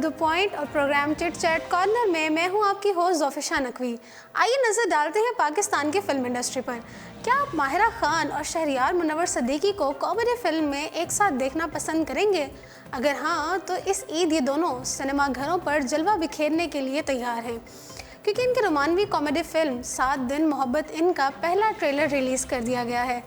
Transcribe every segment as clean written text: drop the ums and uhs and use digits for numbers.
The point और programme chit chat corner में मैं हूं आपकी होस्ट ज़ोफिशा नकवी। आइए नज़र डालते हैं पाकिस्तान की फिल्म इंडस्ट्री पर। क्या आप माहिरा खान और शहरयार मुनव्वर सिद्दीकी को कॉमेडी फिल्म में एक साथ देखना पसंद करेंगे? अगर हाँ, तो इस ईद ये दोनों सिनेमा घरों पर जलवा बिखेरने के लिए तैयार हैं, क्योंकि इनकी रोमानवी कॉमेडी फिल्म 7 दिन मोहब्बत इनका पहला ट्रेलर रिलीज़ कर दिया गया है।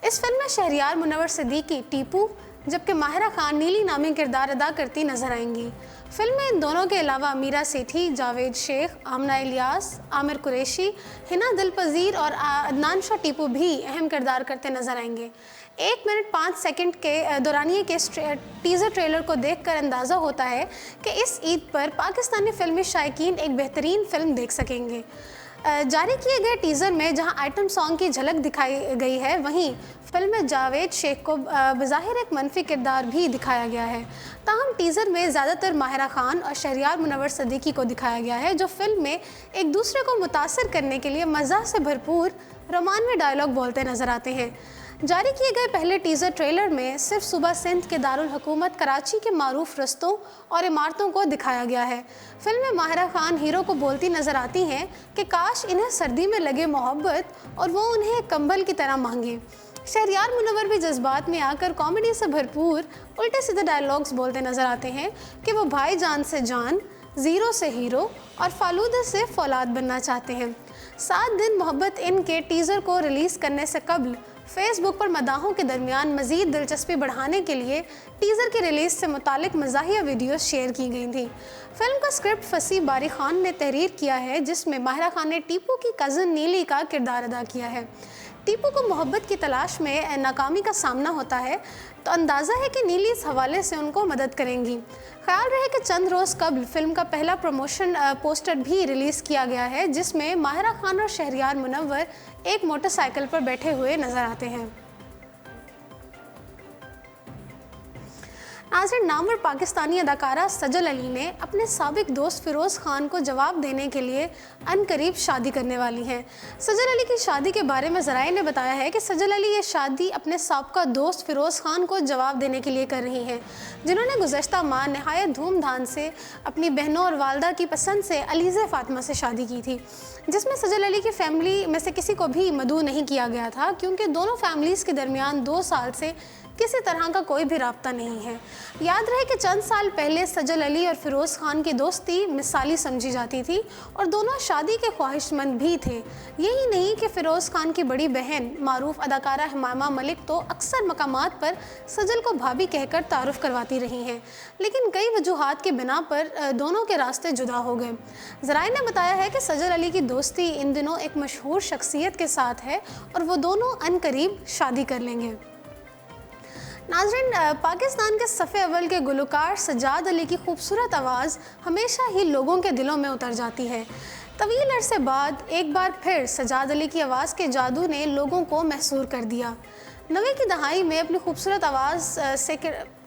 इस फिल्म में शहरयार मुनव्वर सिद्दीकी टीपू, जबकि माहिरा खान नीली नामी किरदार अदा करती नजर आएंगी। फिल्म में इन दोनों के अलावा मीरा सेठी, जावेद शेख, आमना इलियास, आमिर कुरैशी, हिना दिलपजीर और अदनान शाह टीपू भी अहम किरदार करते नजर आएंगे। 1 मिनट 5 सेकंड के दौरानिए के टीज़र ट्रेलर को देखकर अंदाज़ा होता है कि इस ईद पर पाकिस्तानी फिल्मी शायकीन एक बेहतरीन फिल्म देख सकेंगे। जारी किए गए टीज़र में जहां आइटम सॉन्ग की झलक दिखाई गई है, वहीं फिल्म में जावेद शेख को बज़ाहिर एक मनफी किरदार भी दिखाया गया है। ताहम टीज़र में ज़्यादातर माहिरा खान और शहरयार मुनव्वर सिद्दीकी को दिखाया गया है, जो फिल्म में एक दूसरे को मुतासर करने के लिए मज़ाक से भरपूर रोमानवी डायलॉग बोलते नजर आते हैं। जारी किए गए पहले टीज़र ट्रेलर में सिर्फ सूबा सिंध के दारुल हुकूमत कराची के मारूफ रस्तों और इमारतों को दिखाया गया है। फिल्म में माहिरा खान हीरो को बोलती नजर आती हैं कि काश इन्हें सर्दी में लगे मोहब्बत और वो उन्हें कंबल की तरह मांगे। शहरयार मुनव्वर भी जज्बात में आकर कॉमेडी से भरपूर उल्टे सीधे डायलॉग्स बोलते नजर आते हैं कि वो भाईजान से जान, ज़ीरो से हीरो और फालूदा से फौलाद बनना चाहते हैं। 7 दिन मोहब्बत इनके टीज़र को रिलीज़ करने से कबल फेसबुक पर मदाहों के दरमियान मज़ीद दिलचस्पी बढ़ाने के लिए टीज़र की रिलीज़ से मुतालिक मज़ाहिया वीडियोस शेयर की गई थी। फिल्म का स्क्रिप्ट फसी बारी खान ने तहरीर किया है, जिसमें माहिरा खान ने टीपू की कज़न नीली का किरदार अदा किया है। टीपू को मोहब्बत की तलाश में नाकामी का सामना होता है, तो अंदाज़ा है कि नीली इस हवाले से उनको मदद करेंगी। ख्याल रहे कि चंद रोज़ कबल फिल्म का पहला प्रमोशन पोस्टर भी रिलीज़ किया गया है, जिसमें माहिरा खान और शहरयार मुनव्वर एक मोटरसाइकिल पर बैठे हुए नजर आते हैं। नाज़रीन, नामवर पाकिस्तानी अदाकारा सजल अली ने अपने साबिक दोस्त फ़िरोज़ खान को जवाब देने के लिए अनकरीब शादी करने वाली हैं। सजल अली की शादी के बारे में ज़राए ने बताया है कि सजल अली ये शादी अपने साबका दोस्त फ़िरोज़ खान को जवाब देने के लिए कर रही हैं, जिन्होंने गुज़श्ता माह नहायत धूमधाम से अपनी बहनों और वालदा की पसंद से अलीज़े फ़ातिमा से शादी की थी, जिसमें सजल अली की फ़ैमिली में से किसी को भी मदऊ नहीं किया गया था, क्योंकि दोनों फैमिलीज़ के दरमियान 2 साल से किसी तरह का कोई भी राब्ता नहीं है। याद रहे कि चंद साल पहले सजल अली और फ़िरोज़ खान की दोस्ती मिसाली समझी जाती थी और दोनों शादी के ख्वाहिशमंद भी थे। यही नहीं कि फ़िरोज़ खान की बड़ी बहन मारूफ अदाकारा हिमामा मलिक तो अक्सर मकामात पर सजल को भाभी कहकर तारुफ करवाती रही हैं, लेकिन कई वजूहात की बिना पर दोनों के रास्ते जुदा हो गए। ज़राए ने बताया है कि सजल अली की दोस्ती इन दिनों एक मशहूर शख्सियत के साथ है और वो दोनों अनकरीब शादी कर लेंगे। नाज़रीन, पाकिस्तान के सफ़े अव्वल के गुलकार सजाद अली की खूबसूरत आवाज़ हमेशा ही लोगों के दिलों में उतर जाती है। तवील अरसे बाद एक बार फिर सजाद अली की आवाज़ के जादू ने लोगों को महसूर कर दिया। 90 की दहाई में अपनी खूबसूरत आवाज़ से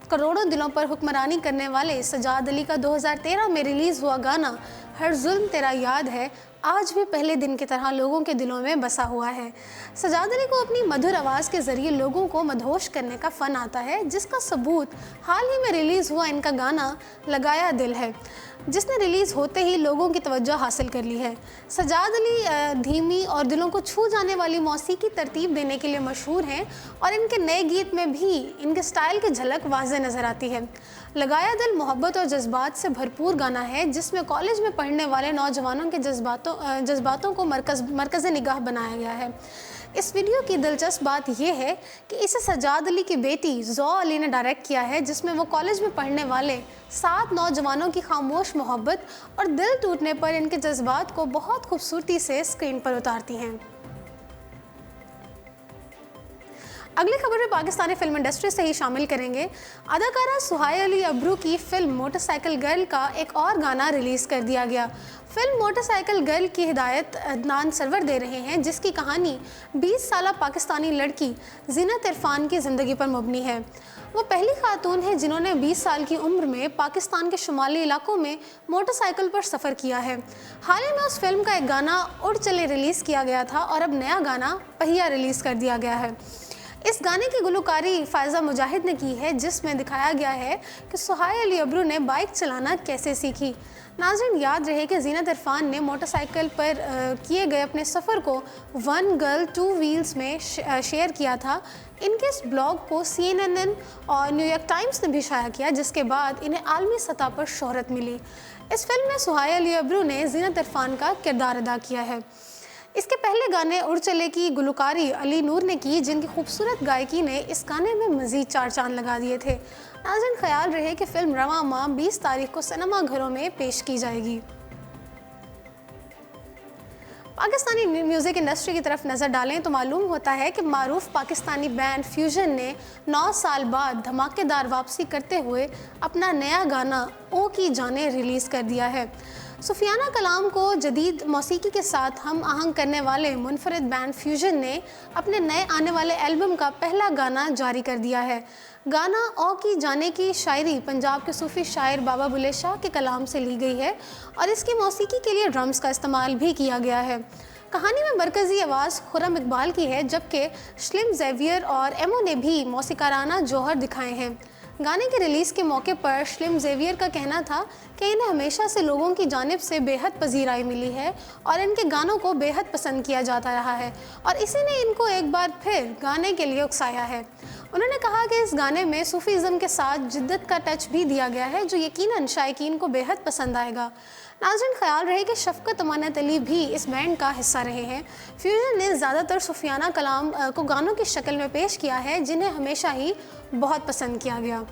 करोड़ों दिलों पर हुक्मरानी करने वाले सजाद अली का 2013 में रिलीज़ हुआ गाना हर जुल्म तेरा याद है आज भी पहले दिन की तरह लोगों के दिलों में बसा हुआ है। सजाद अली को अपनी मधुर आवाज़ के ज़रिए लोगों को मदहोश करने का फ़न आता है, जिसका सबूत हाल ही में रिलीज़ हुआ इनका गाना लगाया दिल है, जिसने रिलीज़ होते ही लोगों की तवज्जो हासिल कर ली है। सजाद अली धीमी और दिलों को छू जाने वाली मौसीकी तरतीब देने के लिए मशहूर हैं और इनके नए गीत में भी इनके स्टाइल की झलक वाज़े नज़र आती है। लगाया दिल मोहब्बत और जज्बात से भरपूर गाना है, जिसमें कॉलेज में पढ़ने वाले नौजवानों के जज्बातों को मरकज़ निगाह बनाया गया है। इस वीडियो की दिलचस्प बात यह है कि इसे सजाद अली की बेटी ज़ौ अली ने डायरेक्ट किया है, जिसमें वो कॉलेज में पढ़ने वाले 7 नौजवानों की खामोश मोहब्बत और दिल टूटने पर इनके जज्बात को बहुत खूबसूरती से स्क्रीन पर उतारती हैं। अगली खबर में पाकिस्तानी फिल्म इंडस्ट्री से ही शामिल करेंगे। अदाकारा सुहाय अली अब्रू की फिल्म मोटरसाइकिल गर्ल का एक और गाना रिलीज़ कर दिया गया। फिल्म मोटरसाइकिल गर्ल की हिदायत अदनान सरवर दे रहे हैं, जिसकी कहानी 20 साला पाकिस्तानी लड़की ज़ीनत इरफान की ज़िंदगी पर मबनी है। वो पहली खातून है जिन्होंने 20 साल की उम्र में पाकिस्तान के शुमाली इलाकों में मोटरसाइकिल पर सफ़र किया है। हाल ही में उस फिल्म का एक गाना उड़ चले रिलीज़ किया गया था और अब नया गाना पहिया रिलीज़ कर दिया गया है। इस गाने की गुलकारी फ़ायज़ा मुजाहिद ने की है, जिसमें दिखाया गया है कि सुहायल अली अब्रू ने बाइक चलाना कैसे सीखी। नाज़रीन, याद रहे कि ज़ीनत इरफ़ान ने मोटरसाइकिल पर किए गए अपने सफ़र को वन गर्ल टू व्हील्स में शेयर किया था। इनके इस ब्लॉग को CNN और न्यूयॉर्क टाइम्स ने भी शाया किया, जिसके बाद इन्हें आलमी सतह पर शोहरत मिली। इस फिल्म में सुहायल अली अब्रू ने ज़ीनत इरफ़ान का किरदार अदा किया है। इसके पहले गाने उड़ चले की गुलकारी अली नूर ने की, जिनकी खूबसूरत गायकी ने इस गाने में मज़ीद चार चांद लगा दिए थे। नाज़रीन, ख्याल रहे कि फ़िल्म रवां माह 20 तारीख को सिनेमा घरों में पेश की जाएगी। पाकिस्तानी म्यूज़िक इंडस्ट्री की तरफ नज़र डालें तो मालूम होता है कि मारूफ पाकिस्तानी बैंड फ्यूजन ने 9 साल बाद धमाकेदार वापसी करते हुए अपना नया गाना ओ की जाने रिलीज़ कर दिया है। सुफियाना कलाम को जदीद मौसीकी के साथ हम आहंग करने वाले मुनफरिद बैंड फ्यूजन ने अपने नए आने वाले एल्बम का पहला गाना जारी कर दिया है। गाना ओ की जाने की शायरी पंजाब के सूफ़ी शायर बाबा बुल्ले शाह के कलाम से ली गई है और इसकी मौसीकी के लिए ड्रम्स का इस्तेमाल भी किया गया है। कहानी में मरकज़ी आवाज़ खुर्रम इकबाल की है, जबकि स्लिम ज़ेवियर और एमो ने भी मौसीकाराना जौहर दिखाए हैं। गाने के रिलीज़ के मौके पर स्लिम ज़ेवियर का कहना था कि इन्हें हमेशा से लोगों की जानिब से बेहद पजीराई मिली है और इनके गानों को बेहद पसंद किया जाता रहा है और इसी ने इनको एक बार फिर गाने के लिए उकसाया है। उन्होंने कहा कि इस गाने में सूफीज़म के साथ जिद्दत का टच भी दिया गया है, जो यकीनन शायकीन को बेहद पसंद आएगा। नाज़रीन, ख्याल रहे कि शफ़क़त अमानत अली भी इस बैंड का हिस्सा रहे हैं। फ्यूजन ने ज़्यादातर सुफियाना कलाम को गानों की शक्ल में पेश किया है, जिन्हें हमेशा ही बहुत पसंद किया गया।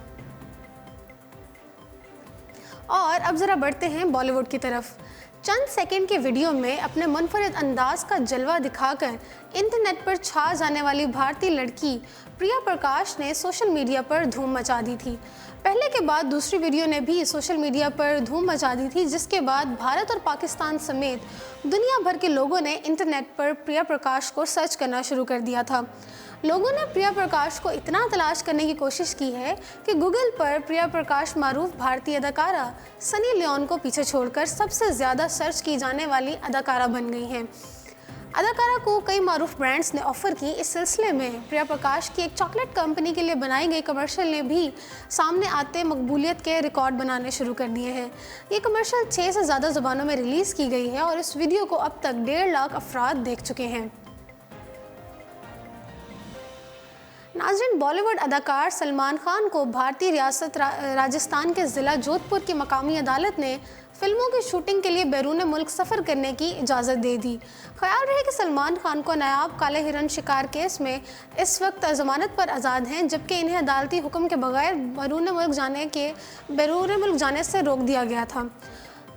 और अब ज़रा बढ़ते हैं बॉलीवुड की तरफ। चंद सेकंड के वीडियो में अपने मुनफरिद अंदाज का जलवा दिखाकर इंटरनेट पर छा जाने वाली भारतीय लड़की प्रिया प्रकाश ने सोशल मीडिया पर धूम मचा दी थी। पहले के बाद दूसरी वीडियो ने भी सोशल मीडिया पर धूम मचा दी थी, जिसके बाद भारत और पाकिस्तान समेत दुनिया भर के लोगों ने इंटरनेट पर प्रिया प्रकाश को सर्च करना शुरू कर दिया था। लोगों ने प्रिया प्रकाश को इतना तलाश करने की कोशिश की है कि गूगल पर प्रिया प्रकाश मारूफ भारतीय अदाकारा सनी लियोन को पीछे छोड़कर सबसे ज़्यादा सर्च की जाने वाली अदाकारा बन गई हैं। अदाकारा को कई मारूफ ब्रांड्स ने ऑफ़र की। इस सिलसिले में प्रिया प्रकाश की एक चॉकलेट कंपनी के लिए बनाई गई कमर्शियल ने भी सामने आते मकबूलियत के रिकॉर्ड बनाने शुरू कर दिए हैं। ये कमर्शियल 6 से ज़्यादा ज़ुबानों में रिलीज़ की गई है और इस वीडियो को अब तक 1.5 लाख अफराद देख चुके हैं। नाज़रीन, बॉलीवुड अदाकार सलमान खान को भारतीय रियासत राजस्थान के ज़िला जोधपुर की मकामी अदालत ने फिल्मों की शूटिंग के लिए बैरून मुल्क सफ़र करने की इजाज़त दे दी। ख्याल रहे कि सलमान खान को नायाब काले हिरन शिकार केस में इस वक्त ज़मानत पर आज़ाद हैं, जबकि इन्हें अदालती हुक्म के बगैर बैरून मुल्क जाने से रोक दिया गया था।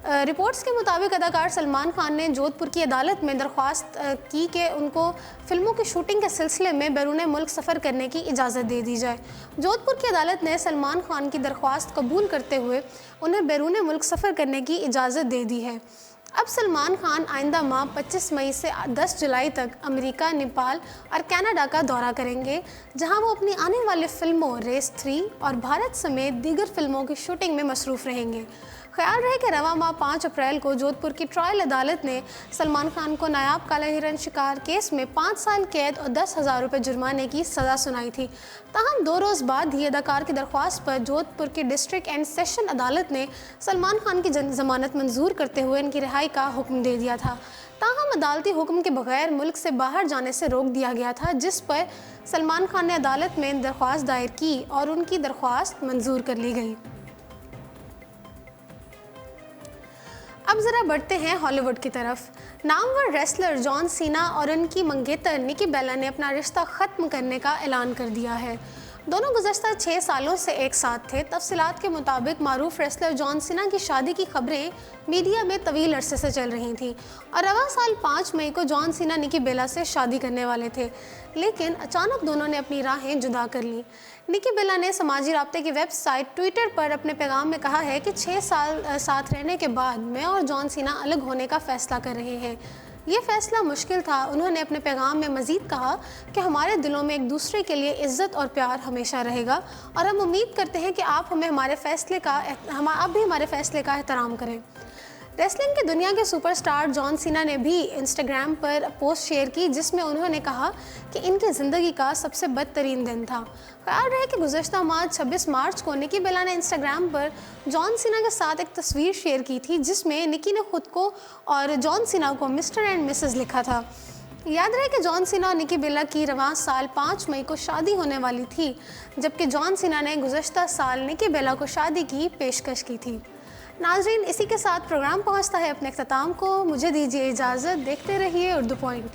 रिपोर्ट्स के मुताबिक अदाकार सलमान खान ने जोधपुर की अदालत में दरख्वास्त की कि उनको फिल्मों की शूटिंग के सिलसिले में बैरून मुल्क सफ़र करने की इजाज़त दे दी जाए। जोधपुर की अदालत ने सलमान खान की दरख्वास्त कबूल करते हुए उन्हें बैरून मुल्क सफ़र करने की इजाज़त दे दी है। अब सलमान खान आइंदा माह 25 मई से 10 जुलाई तक अमेरिका, नेपाल और कनाडा का दौरा करेंगे, जहां वो अपनी आने वाली फिल्मों रेस 3 और भारत समेत दीगर फिल्मों की शूटिंग में मसरूफ़ रहेंगे। ख्याल रहे कि रवा माह 5 अप्रैल को जोधपुर की ट्रायल अदालत ने सलमान खान को नायाब काले हिरन शिकार केस में 5 साल कैद और 10,000 रुपये जुर्माने की सज़ा सुनाई थी। ताहम 2 रोज़ बाद ही अदाकार की दरख्वास्त पर जोधपुर की डिस्ट्रिक्ट एंड सेशन अदालत ने सलमान खान की ज़मानत मंजूर करते हुए इनकी रिहाई का हुक्म दे दिया था। ताहम अदालती हुक्म के बगैर मुल्क से बाहर जाने से रोक दिया गया था, जिस पर सलमान खान ने अदालत में दरख्वास्त दायर की और उनकी दरख्वास्त मंजूर कर ली गई। अब ज़रा बढ़ते हैं हॉलीवुड की तरफ। नामवर रेसलर जॉन सीना और उनकी मंगेतर निकी बेला ने अपना रिश्ता ख़त्म करने का ऐलान कर दिया है। दोनों गुज़श्ता 6 सालों से एक साथ थे। तफसीलात के मुताबिक मारूफ रेसलर जॉन सीना की शादी की खबरें मीडिया में तवील अरसे से चल रही थीं और रवा साल 5 मई को जॉन सीना निकी बेला से शादी करने वाले थे, लेकिन अचानक दोनों ने अपनी राहें जुदा कर लीं। निकी बेला ने समाजी राब्ते की वेबसाइट ट्विटर पर अपने पैगाम में कहा है कि 6 साल साथ रहने के बाद मैं और जॉन सीना अलग होने का फ़ैसला कर रहे हैं। ये फ़ैसला मुश्किल था। उन्होंने अपने पैगाम में मज़ीद कहा कि हमारे दिलों में एक दूसरे के लिए इज़्ज़त और प्यार हमेशा रहेगा और हम उम्मीद करते हैं कि आप भी हमारे फ़ैसले का एहतराम करें। रेसलिंग की दुनिया के सुपरस्टार जॉन सीना ने भी इंस्टाग्राम पर पोस्ट शेयर की जिसमें उन्होंने कहा कि इनकी ज़िंदगी का सबसे बदतरीन दिन था। ख्याल रहे कि गुज़श्ता माह 26 मार्च को निकी बेला ने इंस्टाग्राम पर जॉन सीना के साथ एक तस्वीर शेयर की थी जिसमें निकी ने खुद को और जॉन सीना को मिस्टर एंड मिसेस लिखा था। याद रहे कि जॉन सीना और निकी बेला की रवां साल 5 मई को शादी होने वाली थी, जबकि जॉन सीना ने गुज़श्ता साल निकी बेला को शादी की पेशकश की थी। नाज़रीन, इसी के साथ प्रोग्राम पहुंचता है अपने अख्ताम को। मुझे दीजिए इजाज़त। देखते रहिए उर्दू पॉइंट।